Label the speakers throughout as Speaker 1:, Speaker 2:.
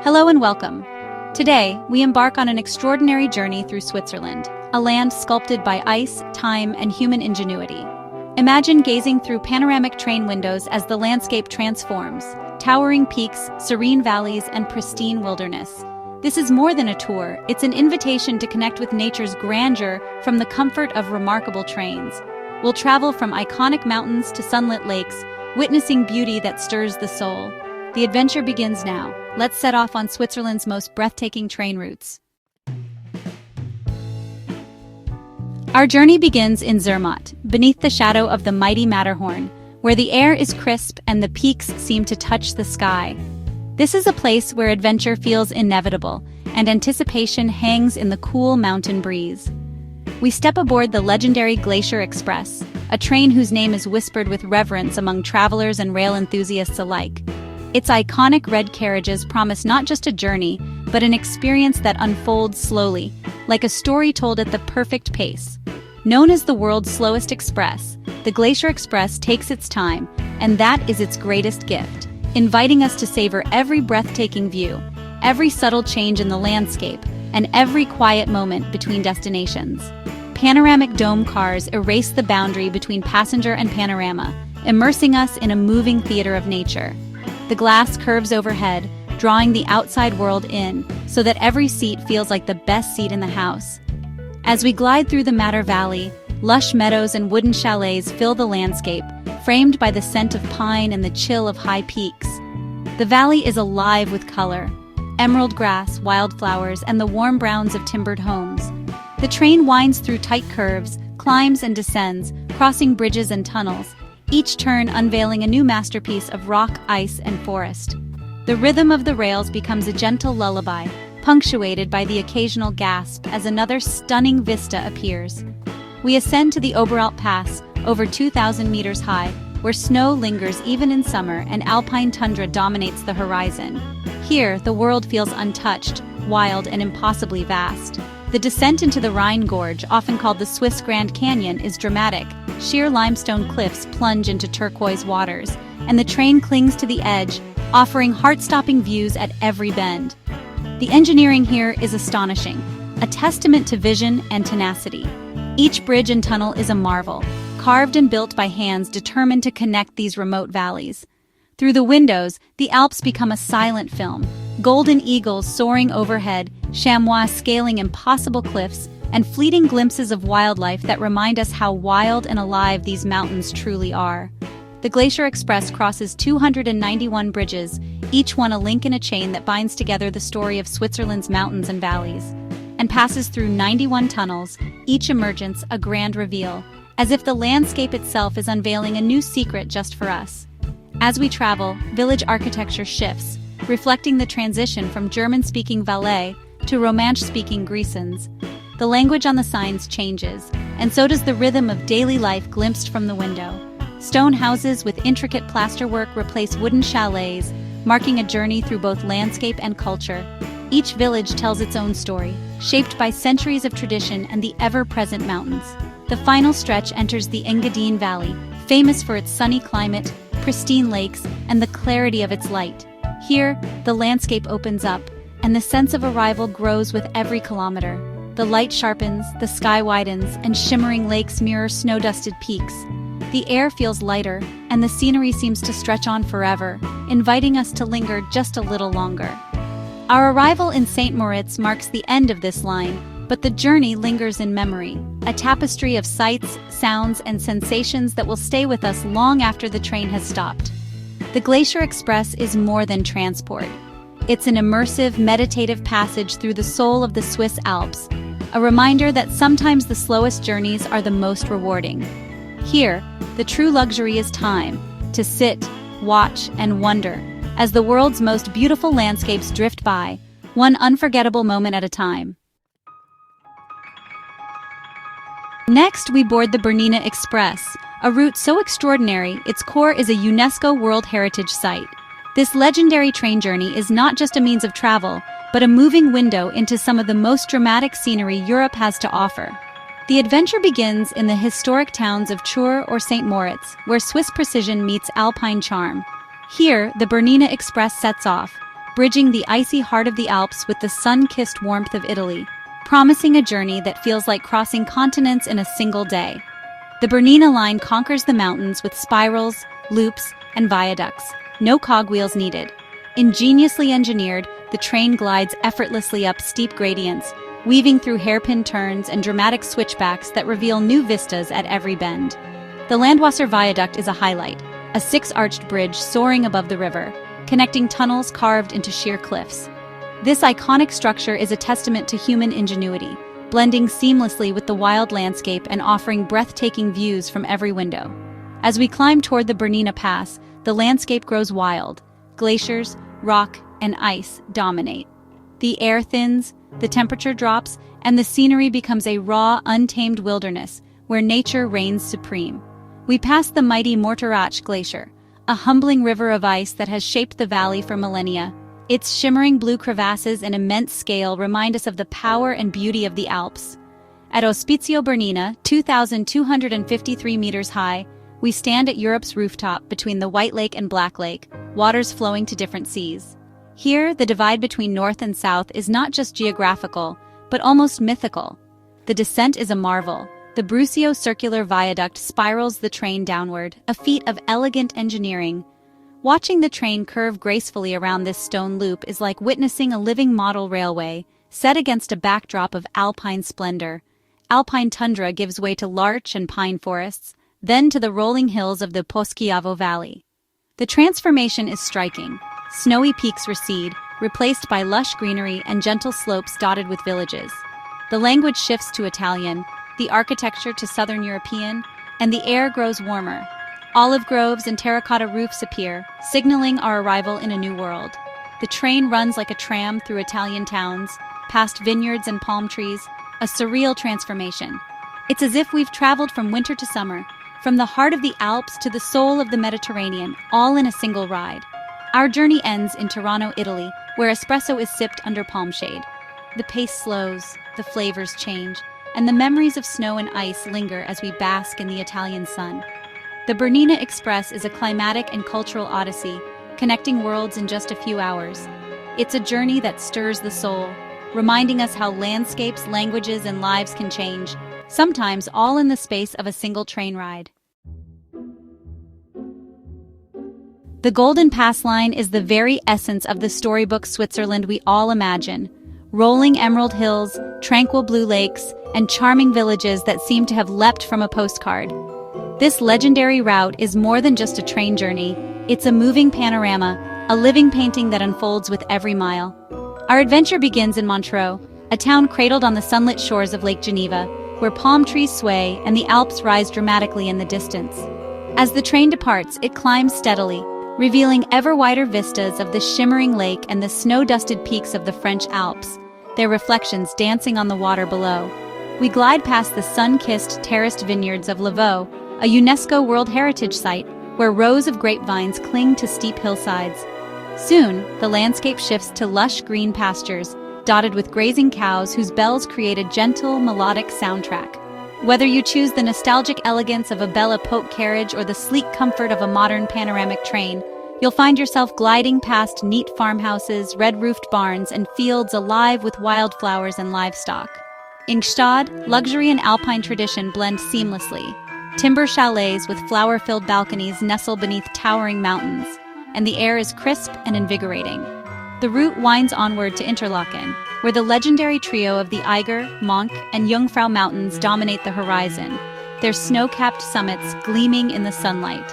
Speaker 1: Hello and welcome. Today, we embark on an extraordinary journey through Switzerland, a land sculpted by ice, time, and human ingenuity. Imagine gazing through panoramic train windows as the landscape transforms, towering peaks, serene valleys, and pristine wilderness. This is more than a tour, it's an invitation to connect with nature's grandeur from the comfort of remarkable trains. We'll travel from iconic mountains to sunlit lakes, witnessing beauty that stirs the soul. The adventure begins now. Let's set off on Switzerland's most breathtaking train routes. Our journey begins in Zermatt, beneath the shadow of the mighty Matterhorn, where the air is crisp and the peaks seem to touch the sky. This is a place where adventure feels inevitable, and anticipation hangs in the cool mountain breeze. We step aboard the legendary Glacier Express, a train whose name is whispered with reverence among travelers and rail enthusiasts alike. Its iconic red carriages promise not just a journey, but an experience that unfolds slowly, like a story told at the perfect pace. Known as the world's slowest express, the Glacier Express takes its time, and that is its greatest gift, inviting us to savor every breathtaking view, every subtle change in the landscape, and every quiet moment between destinations. Panoramic dome cars erase the boundary between passenger and panorama, immersing us in a moving theater of nature. The glass curves overhead, drawing the outside world in, so that every seat feels like the best seat in the house. As we glide through the Matter Valley, lush meadows and wooden chalets fill the landscape, framed by the scent of pine and the chill of high peaks. The valley is alive with color: emerald grass, wildflowers, and the warm browns of timbered homes. The train winds through tight curves, climbs and descends, crossing bridges and tunnels, each turn unveiling a new masterpiece of rock, ice, and forest. The rhythm of the rails becomes a gentle lullaby, punctuated by the occasional gasp as another stunning vista appears. We ascend to the Oberalp Pass, over 2,000 meters high, where snow lingers even in summer and alpine tundra dominates the horizon. Here, the world feels untouched, wild, and impossibly vast. The descent into the Rhine Gorge, often called the Swiss Grand Canyon, is dramatic. Sheer limestone cliffs plunge into turquoise waters, and the train clings to the edge, offering heart-stopping views at every bend. The engineering here is astonishing, a testament to vision and tenacity. Each bridge and tunnel is a marvel, carved and built by hands determined to connect these remote valleys. Through the windows, the Alps become a silent film, golden eagles soaring overhead, chamois scaling impossible cliffs, and fleeting glimpses of wildlife that remind us how wild and alive these mountains truly are. The Glacier Express crosses 291 bridges, each one a link in a chain that binds together the story of Switzerland's mountains and valleys, and passes through 91 tunnels, each emergence a grand reveal, as if the landscape itself is unveiling a new secret just for us. As we travel, village architecture shifts, reflecting the transition from German-speaking Valais to Romansh-speaking Grisons. The language on the signs changes, and so does the rhythm of daily life glimpsed from the window. Stone houses with intricate plasterwork replace wooden chalets, marking a journey through both landscape and culture. Each village tells its own story, shaped by centuries of tradition and the ever-present mountains. The final stretch enters the Engadine Valley, famous for its sunny climate, pristine lakes, and the clarity of its light. Here, the landscape opens up, and the sense of arrival grows with every kilometer. The light sharpens, the sky widens, and shimmering lakes mirror snow-dusted peaks. The air feels lighter, and the scenery seems to stretch on forever, inviting us to linger just a little longer. Our arrival in St. Moritz marks the end of this line, but the journey lingers in memory, a tapestry of sights, sounds, and sensations that will stay with us long after the train has stopped. The Glacier Express is more than transport. It's an immersive, meditative passage through the soul of the Swiss Alps, a reminder that sometimes the slowest journeys are the most rewarding. Here, the true luxury is time, to sit, watch, and wonder, as the world's most beautiful landscapes drift by, one unforgettable moment at a time. Next, we board the Bernina Express, a route so extraordinary its core is a UNESCO World Heritage Site. This legendary train journey is not just a means of travel, but a moving window into some of the most dramatic scenery Europe has to offer. The adventure begins in the historic towns of Chur or St. Moritz, where Swiss precision meets alpine charm. Here, the Bernina Express sets off, bridging the icy heart of the Alps with the sun-kissed warmth of Italy, promising a journey that feels like crossing continents in a single day. The Bernina line conquers the mountains with spirals, loops, and viaducts, no cogwheels needed. Ingeniously engineered, the train glides effortlessly up steep gradients, weaving through hairpin turns and dramatic switchbacks that reveal new vistas at every bend. The Landwasser Viaduct is a highlight, a six-arched bridge soaring above the river, connecting tunnels carved into sheer cliffs. This iconic structure is a testament to human ingenuity, blending seamlessly with the wild landscape and offering breathtaking views from every window. As we climb toward the Bernina Pass, the landscape grows wild. Glaciers, rock, and ice dominate. The air thins, the temperature drops, and the scenery becomes a raw, untamed wilderness where nature reigns supreme. We pass the mighty Morteratsch Glacier, a humbling river of ice that has shaped the valley for millennia. Its shimmering blue crevasses and immense scale remind us of the power and beauty of the Alps. At Ospizio Bernina, 2,253 meters high, we stand at Europe's rooftop between the White Lake and Black Lake, waters flowing to different seas. Here, the divide between north and south is not just geographical, but almost mythical. The descent is a marvel. The Brusio circular viaduct spirals the train downward, a feat of elegant engineering. Watching the train curve gracefully around this stone loop is like witnessing a living model railway, set against a backdrop of alpine splendor. Alpine tundra gives way to larch and pine forests, then to the rolling hills of the Poschiavo Valley. The transformation is striking. Snowy peaks recede, replaced by lush greenery and gentle slopes dotted with villages. The language shifts to Italian, the architecture to Southern European, and the air grows warmer. Olive groves and terracotta roofs appear, signaling our arrival in a new world. The train runs like a tram through Italian towns, past vineyards and palm trees, a surreal transformation. It's as if we've traveled from winter to summer, from the heart of the Alps to the soul of the Mediterranean, all in a single ride. Our journey ends in Tirano, Italy, where espresso is sipped under palm shade. The pace slows, the flavors change, and the memories of snow and ice linger as we bask in the Italian sun. The Bernina Express is a climatic and cultural odyssey, connecting worlds in just a few hours. It's a journey that stirs the soul, reminding us how landscapes, languages, and lives can change, sometimes all in the space of a single train ride. The Golden Pass Line is the very essence of the storybook Switzerland we all imagine. Rolling emerald hills, tranquil blue lakes, and charming villages that seem to have leapt from a postcard. This legendary route is more than just a train journey. It's a moving panorama, a living painting that unfolds with every mile. Our adventure begins in Montreux, a town cradled on the sunlit shores of Lake Geneva, where palm trees sway and the Alps rise dramatically in the distance. As the train departs, it climbs steadily, revealing ever wider vistas of the shimmering lake and the snow-dusted peaks of the French Alps, their reflections dancing on the water below. We glide past the sun-kissed terraced vineyards of Lavaux, a UNESCO World Heritage Site where rows of grapevines cling to steep hillsides. Soon, the landscape shifts to lush green pastures, dotted with grazing cows whose bells create a gentle, melodic soundtrack. Whether you choose the nostalgic elegance of a Belle Époque carriage or the sleek comfort of a modern panoramic train, you'll find yourself gliding past neat farmhouses, red-roofed barns, and fields alive with wildflowers and livestock. In Gstaad, luxury and alpine tradition blend seamlessly. Timber chalets with flower-filled balconies nestle beneath towering mountains, and the air is crisp and invigorating. The route winds onward to Interlaken, where the legendary trio of the Eiger, Monk, and Jungfrau Mountains dominate the horizon, their snow-capped summits gleaming in the sunlight.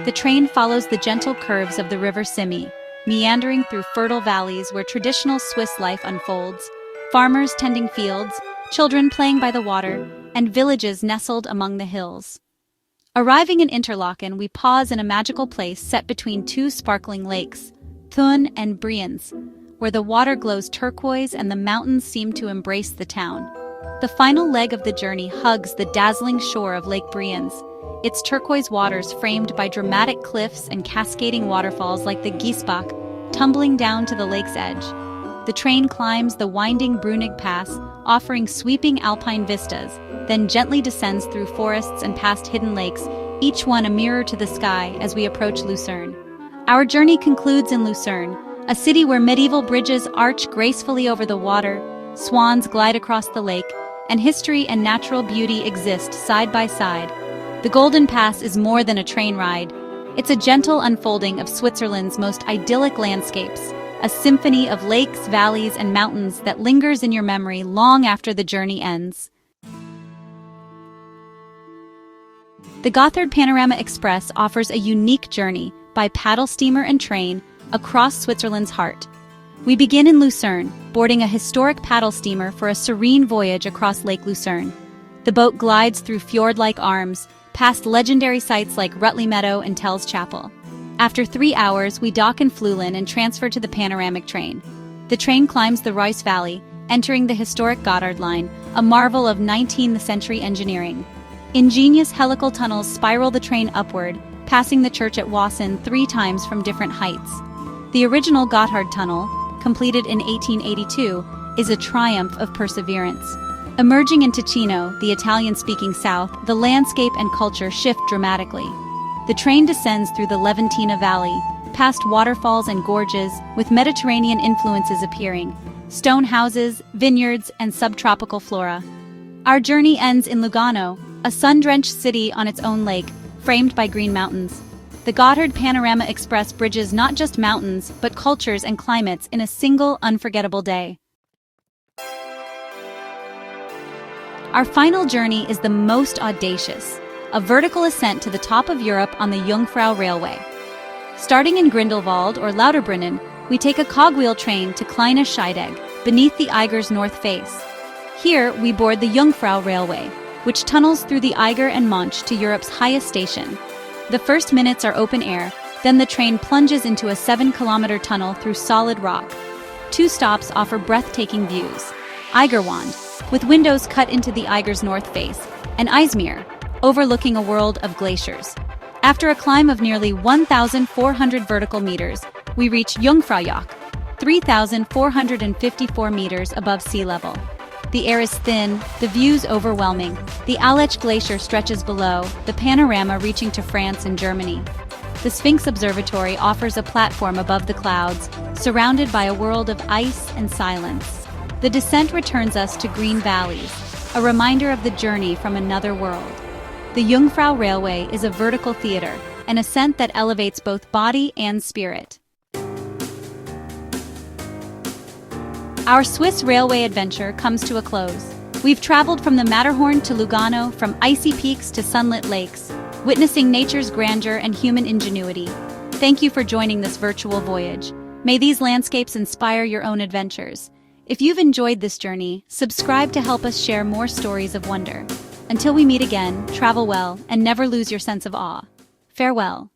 Speaker 1: The train follows the gentle curves of the river Simi, meandering through fertile valleys where traditional Swiss life unfolds, farmers tending fields, children playing by the water, and villages nestled among the hills. Arriving in Interlaken, we pause in a magical place set between two sparkling lakes, Thun and Brienz, where the water glows turquoise and the mountains seem to embrace the town. The final leg of the journey hugs the dazzling shore of Lake Brienz, its turquoise waters framed by dramatic cliffs and cascading waterfalls like the Giesbach, tumbling down to the lake's edge. The train climbs the winding Brunig Pass, offering sweeping alpine vistas, then gently descends through forests and past hidden lakes, each one a mirror to the sky as we approach Lucerne. Our journey concludes in Lucerne, a city where medieval bridges arch gracefully over the water, swans glide across the lake, and history and natural beauty exist side by side. The Golden Pass is more than a train ride. It's a gentle unfolding of Switzerland's most idyllic landscapes, a symphony of lakes, valleys, and mountains that lingers in your memory long after the journey ends. The Gotthard Panorama Express offers a unique journey by paddle steamer and train across Switzerland's heart. We begin in Lucerne, boarding a historic paddle steamer for a serene voyage across Lake Lucerne. The boat glides through fjord-like arms, past legendary sites like Rutley Meadow and Tell's Chapel. After 3 hours, we dock in Flüelen and transfer to the panoramic train. The train climbs the Reuss Valley, entering the historic Gotthard Line, a marvel of 19th century engineering. Ingenious helical tunnels spiral the train upward, passing the church at Wassen 3 times from different heights. The original Gotthard Tunnel, completed in 1882, is a triumph of perseverance. Emerging into Ticino, the Italian-speaking south, the landscape and culture shift dramatically. The train descends through the Leventina Valley, past waterfalls and gorges, with Mediterranean influences appearing, stone houses, vineyards, and subtropical flora. Our journey ends in Lugano, a sun-drenched city on its own lake, framed by green mountains. The Gotthard Panorama Express bridges not just mountains, but cultures and climates in a single unforgettable day. Our final journey is the most audacious, a vertical ascent to the top of Europe on the Jungfrau Railway. Starting in Grindelwald or Lauterbrunnen, we take a cogwheel train to Kleine Scheidegg, beneath the Eiger's north face. Here, we board the Jungfrau Railway, which tunnels through the Eiger and Monch to Europe's highest station. The first minutes are open air, then the train plunges into a 7-kilometer tunnel through solid rock. 2 stops offer breathtaking views: Eigerwand, with windows cut into the Eiger's north face, and Eismeer, overlooking a world of glaciers. After a climb of nearly 1,400 vertical meters, we reach Jungfraujoch, 3,454 meters above sea level. The air is thin, the views overwhelming. The Aletsch Glacier stretches below, the panorama reaching to France and Germany. The Sphinx Observatory offers a platform above the clouds, surrounded by a world of ice and silence. The descent returns us to green valleys, a reminder of the journey from another world. The Jungfrau Railway is a vertical theater, an ascent that elevates both body and spirit. Our Swiss railway adventure comes to a close. We've traveled from the Matterhorn to Lugano, from icy peaks to sunlit lakes, witnessing nature's grandeur and human ingenuity. Thank you for joining this virtual voyage. May these landscapes inspire your own adventures. If you've enjoyed this journey, subscribe to help us share more stories of wonder. Until we meet again, travel well and never lose your sense of awe. Farewell.